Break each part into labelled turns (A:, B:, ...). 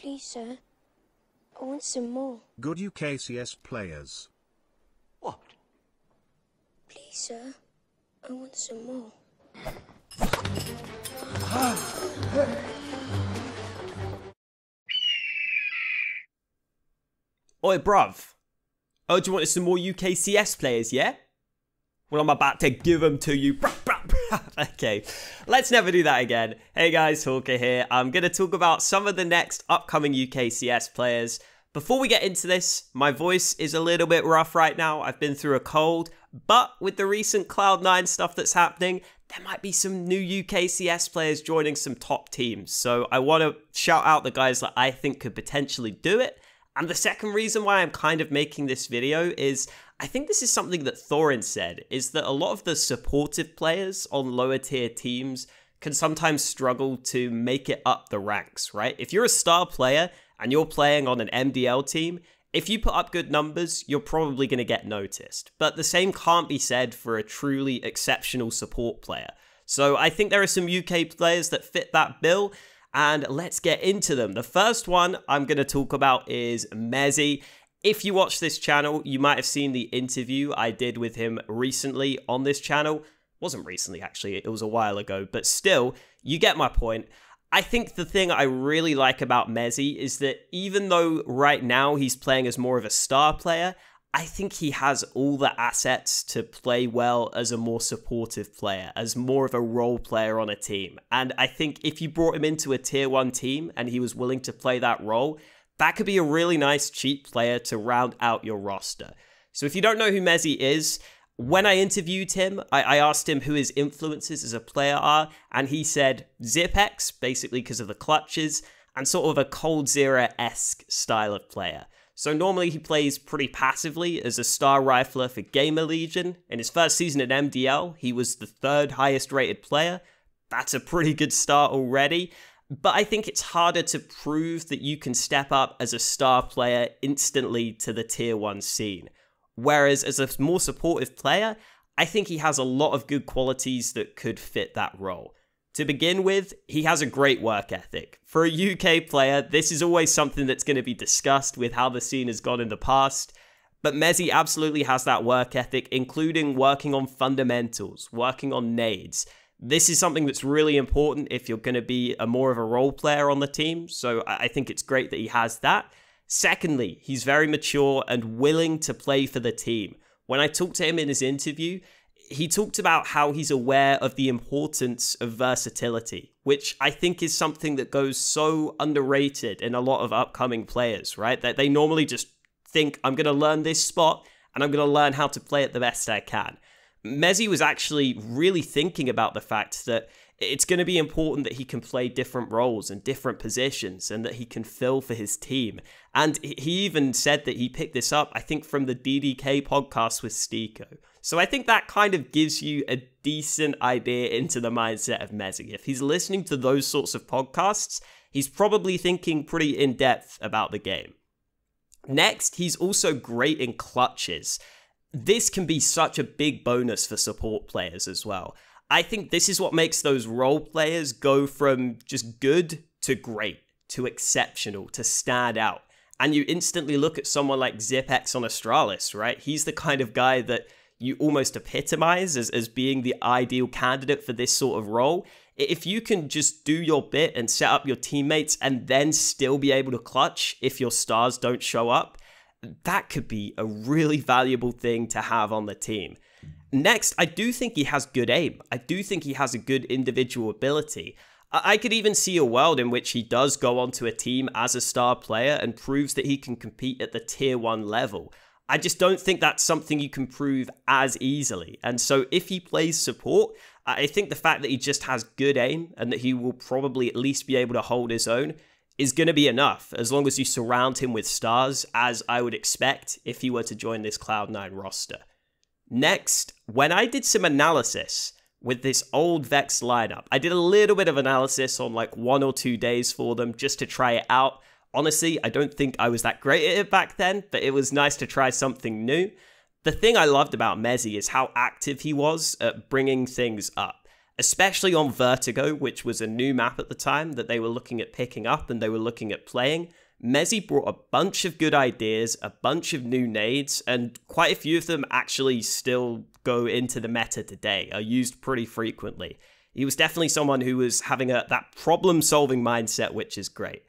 A: Please, sir. I want some more.
B: Good UKCS players.
C: What?
A: Please, sir. I want some more.
D: Oi, bruv. Oh, do you want some more UKCS players, yeah? Well, I'm about to give them to you. Okay, let's never do that again. Hey guys, Hawker here. I'm going to talk about some of the next upcoming UKCS players. Before we get into this, my voice is a little bit rough right now. I've been through a cold, but with the recent Cloud9 stuff that's happening, there might be some new UKCS players joining some top teams. So I want to shout out the guys that I think could potentially do it. And the second reason why I'm kind of making this video is I think this is something that Thorin said, is that a lot of the supportive players on lower tier teams can sometimes struggle to make it up the ranks, right? If you're a star player and you're playing on an MDL team, if you put up good numbers, you're probably going to get noticed. But the same can't be said for a truly exceptional support player. So I think there are some UK players that fit that bill, and let's get into them. The first one I'm going to talk about is Mezzy. If you watch this channel, you might have seen the interview I did with him recently on this channel. Wasn't recently, actually. It was a while ago. But still, you get my point. I think the thing I really like about Mezzy is that even though right now he's playing as more of a star player, I think he has all the assets to play well as a more supportive player, as more of a role player on a team. And I think if you brought him into a tier 1 team and he was willing to play that role, that could be a really nice cheap player to round out your roster. So if you don't know who Mezzy is, when I interviewed him, I asked him who his influences as a player are, and he said Zipex, basically because of the clutches, and sort of a Coldzera-esque style of player. So normally he plays pretty passively as a star rifler for Gamer Legion. In his first season at MDL, he was the 3rd highest rated player. That's a pretty good start already. But I think it's harder to prove that you can step up as a star player instantly to the tier 1 scene. Whereas as a more supportive player, I think he has a lot of good qualities that could fit that role. To begin with, he has a great work ethic. For a UK player, this is always something that's going to be discussed with how the scene has gone in the past. But Mezzy absolutely has that work ethic, including working on fundamentals, working on nades. This is something that's really important if you're going to be more of a role player on the team. So I think it's great that he has that. Secondly, he's very mature and willing to play for the team. When I talked to him in his interview, he talked about how he's aware of the importance of versatility, which I think is something that goes so underrated in a lot of upcoming players, right? That they normally just think, I'm going to learn this spot and I'm going to learn how to play it the best I can. Mezzy was actually really thinking about the fact that it's going to be important that he can play different roles and different positions and that he can fill for his team. And he even said that he picked this up, I think, from the DDK podcast with Stiko. So I think that kind of gives you a decent idea into the mindset of Mezzy. If he's listening to those sorts of podcasts, he's probably thinking pretty in depth about the game. Next, he's also great in clutches. This can be such a big bonus for support players as well. I think this is what makes those role players go from just good to great, to exceptional, to stand out. And you instantly look at someone like Zipex on Astralis, right? He's the kind of guy that you almost epitomize as being the ideal candidate for this sort of role. If you can just do your bit and set up your teammates and then still be able to clutch if your stars don't show up, that could be a really valuable thing to have on the team. Next, I do think he has good aim. I do think he has a good individual ability. I could even see a world in which he does go onto a team as a star player and proves that he can compete at the tier 1 level. I just don't think that's something you can prove as easily. And so if he plays support, I think the fact that he just has good aim and that he will probably at least be able to hold his own is going to be enough, as long as you surround him with stars, as I would expect if he were to join this Cloud9 roster. Next, when I did some analysis with this old Vex lineup, I did a little bit of analysis on like 1 or 2 days for them just to try it out. Honestly, I don't think I was that great at it back then, but it was nice to try something new. The thing I loved about Mezzy is how active he was at bringing things up. especially on Vertigo, which was a new map at the time that they were looking at picking up and they were looking at playing. Mezzy brought a bunch of good ideas, a bunch of new nades, and quite a few of them actually still go into the meta today, are used pretty frequently. He was definitely someone who was having that problem-solving mindset, which is great.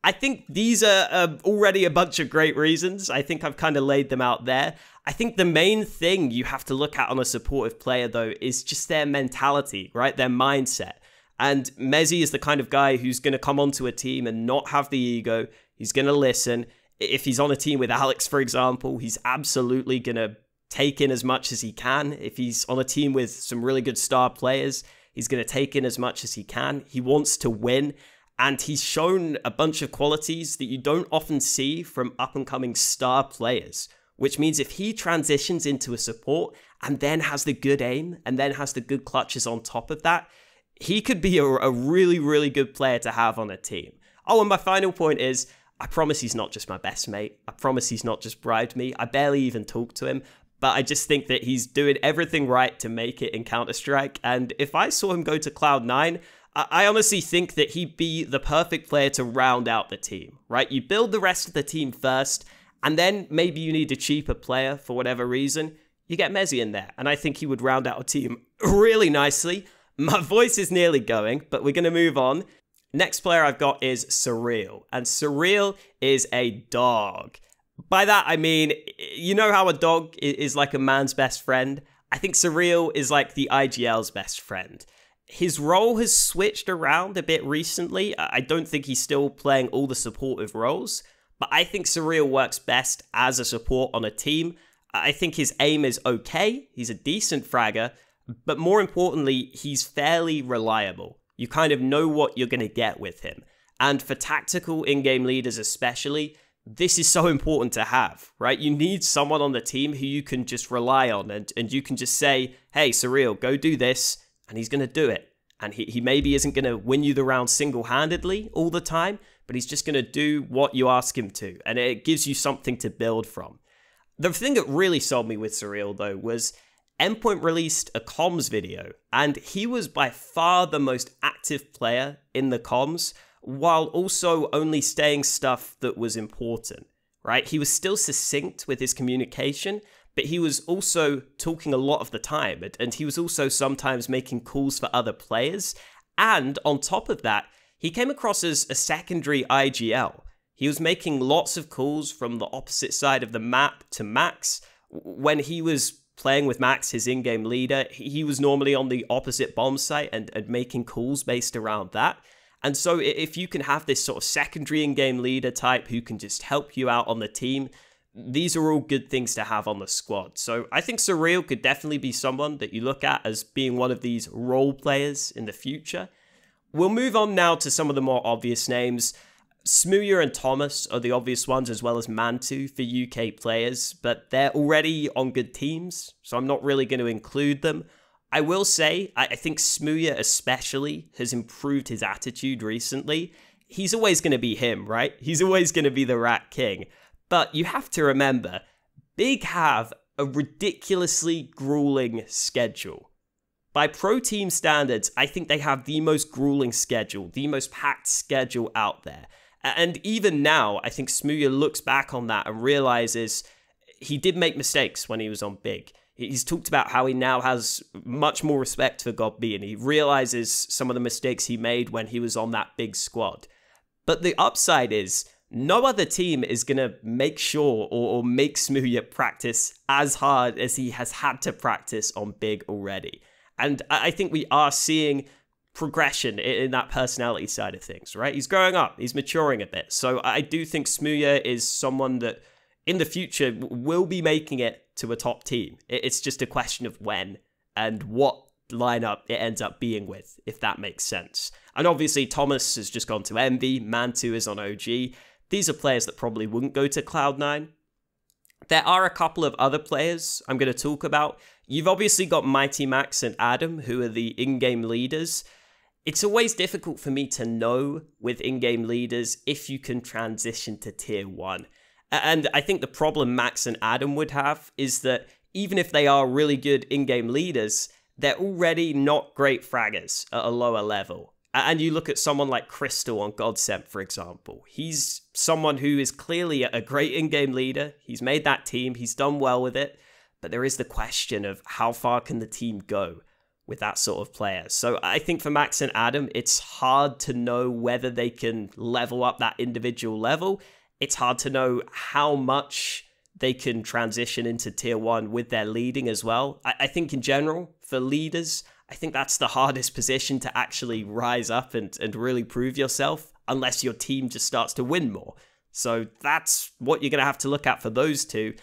D: I think these are already a bunch of great reasons. I think I've kind of laid them out there. I think the main thing you have to look at on a supportive player, though, is just their mentality, right? Their mindset. And Mezzy is the kind of guy who's going to come onto a team and not have the ego. He's going to listen. If he's on a team with Alex, for example, he's absolutely going to take in as much as he can. If he's on a team with some really good star players, he's going to take in as much as he can. He wants to win. And he's shown a bunch of qualities that you don't often see from up-and-coming star players, which means if he transitions into a support and then has the good aim and then has the good clutches on top of that, he could be a really, really good player to have on a team. Oh, and my final point is, I promise he's not just my best mate. I promise he's not just bribed me. I barely even talk to him, but I just think that he's doing everything right to make it in Counter-Strike. And if I saw him go to Cloud9, I honestly think that he'd be the perfect player to round out the team, right? You build the rest of the team first, and then maybe you need a cheaper player for whatever reason. You get Mezzy in there, and I think he would round out a team really nicely. My voice is nearly going, but we're going to move on. Next player I've got is Surreal, and Surreal is a dog. By that, I mean, you know how a dog is like a man's best friend? I think Surreal is like the IGL's best friend. His role has switched around a bit recently. I don't think he's still playing all the supportive roles, but I think Surreal works best as a support on a team. I think his aim is okay. He's a decent fragger, but more importantly, he's fairly reliable. You kind of know what you're going to get with him. And for tactical in-game leaders especially, this is so important to have, right? You need someone on the team who you can just rely on and you can just say, hey, Surreal, go do this. And he's going to do it. And he maybe isn't going to win you the round single-handedly all the time, but he's just going to do what you ask him to. And it gives you something to build from. The thing that really sold me with Surreal, though, was Endpoint released a comms video. And he was by far the most active player in the comms, while also only saying stuff that was important, right? He was still succinct with his communication, but he was also talking a lot of the time, and he was also sometimes making calls for other players. And on top of that, he came across as a secondary IGL. He was making lots of calls from the opposite side of the map to Max. When he was playing with Max, his in-game leader, he was normally on the opposite bomb site and making calls based around that. And so if you can have this sort of secondary in-game leader type who can just help you out on the team, these are all good things to have on the squad. So I think Surreal could definitely be someone that you look at as being one of these role players in the future. We'll move on now to some of the more obvious names. Smooya and Thomas are the obvious ones, as well as Mantuu for UK players, but they're already on good teams, so I'm not really going to include them. I will say, I think Smooya especially has improved his attitude recently. He's always going to be him, right? He's always going to be the Rat King. But you have to remember, Big have a ridiculously grueling schedule. By pro team standards, I think they have the most grueling schedule, the most packed schedule out there. And even now, I think Smooya looks back on that and realizes he did make mistakes when he was on Big. He's talked about how he now has much more respect for God B, and he realizes some of the mistakes he made when he was on that Big squad. But the upside is, no other team is going to make sure or make Smooya practice as hard as he has had to practice on Big already. And I think we are seeing progression in that personality side of things, right? He's growing up, he's maturing a bit. So I do think Smooya is someone that in the future will be making it to a top team. It's just a question of when and what lineup it ends up being with, if that makes sense. And obviously Thomas has just gone to Envy, Mantuu is on OG. These are players that probably wouldn't go to Cloud9. There are a couple of other players I'm going to talk about. You've obviously got Mighty Max and Adam, who are the in-game leaders. It's always difficult for me to know with in-game leaders if you can transition to tier 1. And I think the problem Max and Adam would have is that even if they are really good in-game leaders, they're already not great fraggers at a lower level. And you look at someone like Crystal on Godsent, for example. He's someone who is clearly a great in-game leader. He's made that team. He's done well with it. But there is the question of how far can the team go with that sort of player. So I think for Max and Adam, it's hard to know whether they can level up that individual level. It's hard to know how much they can transition into tier 1 with their leading as well. I think in general, for leaders, I think that's the hardest position to actually rise up and really prove yourself, unless your team just starts to win more. So that's what you're going to have to look at for those two.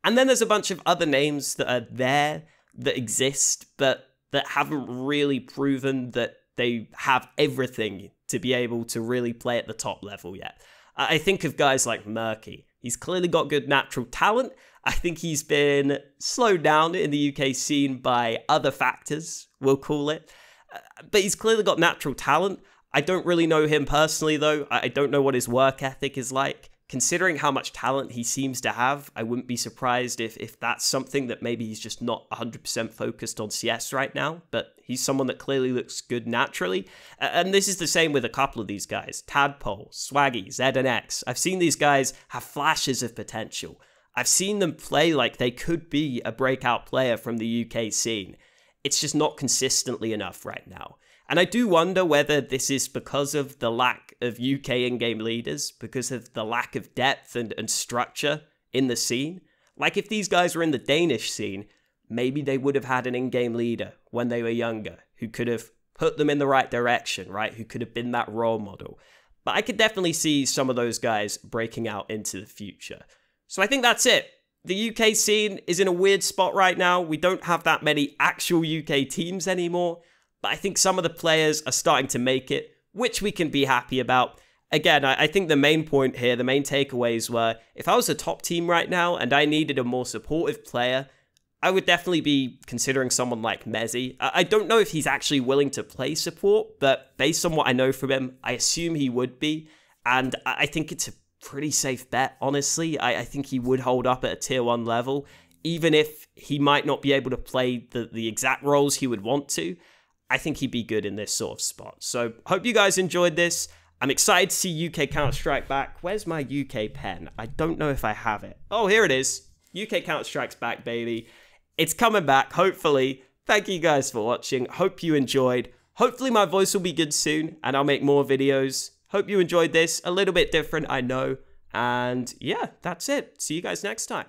D: And then there's a bunch of other names that are there, that exist, but that haven't really proven that they have everything to be able to really play at the top level yet. I think of guys like Mezii. He's clearly got good natural talent. I think he's been slowed down in the UK scene by other factors, we'll call it. But he's clearly got natural talent. I don't really know him personally, though. I don't know what his work ethic is like. Considering how much talent he seems to have, I wouldn't be surprised if that's something that maybe he's just not 100% focused on CS right now, but he's someone that clearly looks good naturally. And this is the same with a couple of these guys. Tadpole, Swaggy, ZNX. I've seen these guys have flashes of potential. I've seen them play like they could be a breakout player from the UK scene. It's just not consistently enough right now. And I do wonder whether this is because of the lack of UK in-game leaders, because of the lack of depth and structure in the scene. Like if these guys were in the Danish scene, maybe they would have had an in-game leader when they were younger, who could have put them in the right direction, right? Who could have been that role model. But I could definitely see some of those guys breaking out into the future. So I think that's it. The UK scene is in a weird spot right now. We don't have that many actual UK teams anymore. But I think some of the players are starting to make it, which we can be happy about. Again, I think the main point here, the main takeaways were, if I was a top team right now and I needed a more supportive player, I would definitely be considering someone like Mezzy. I don't know if he's actually willing to play support, but based on what I know from him, I assume he would be. And I think it's a pretty safe bet, honestly. I think he would hold up at a tier 1 level, even if he might not be able to play the exact roles he would want to. I think he'd be good in this sort of spot. So, hope you guys enjoyed this. I'm excited to see UK Counter-Strike back. Where's my UK pen? I don't know if I have it. Oh, here it is. UK Counter-Strike's back, baby. It's coming back, hopefully. Thank you guys for watching. Hope you enjoyed. Hopefully my voice will be good soon, and I'll make more videos. Hope you enjoyed this. A little bit different, I know. And yeah, that's it. See you guys next time.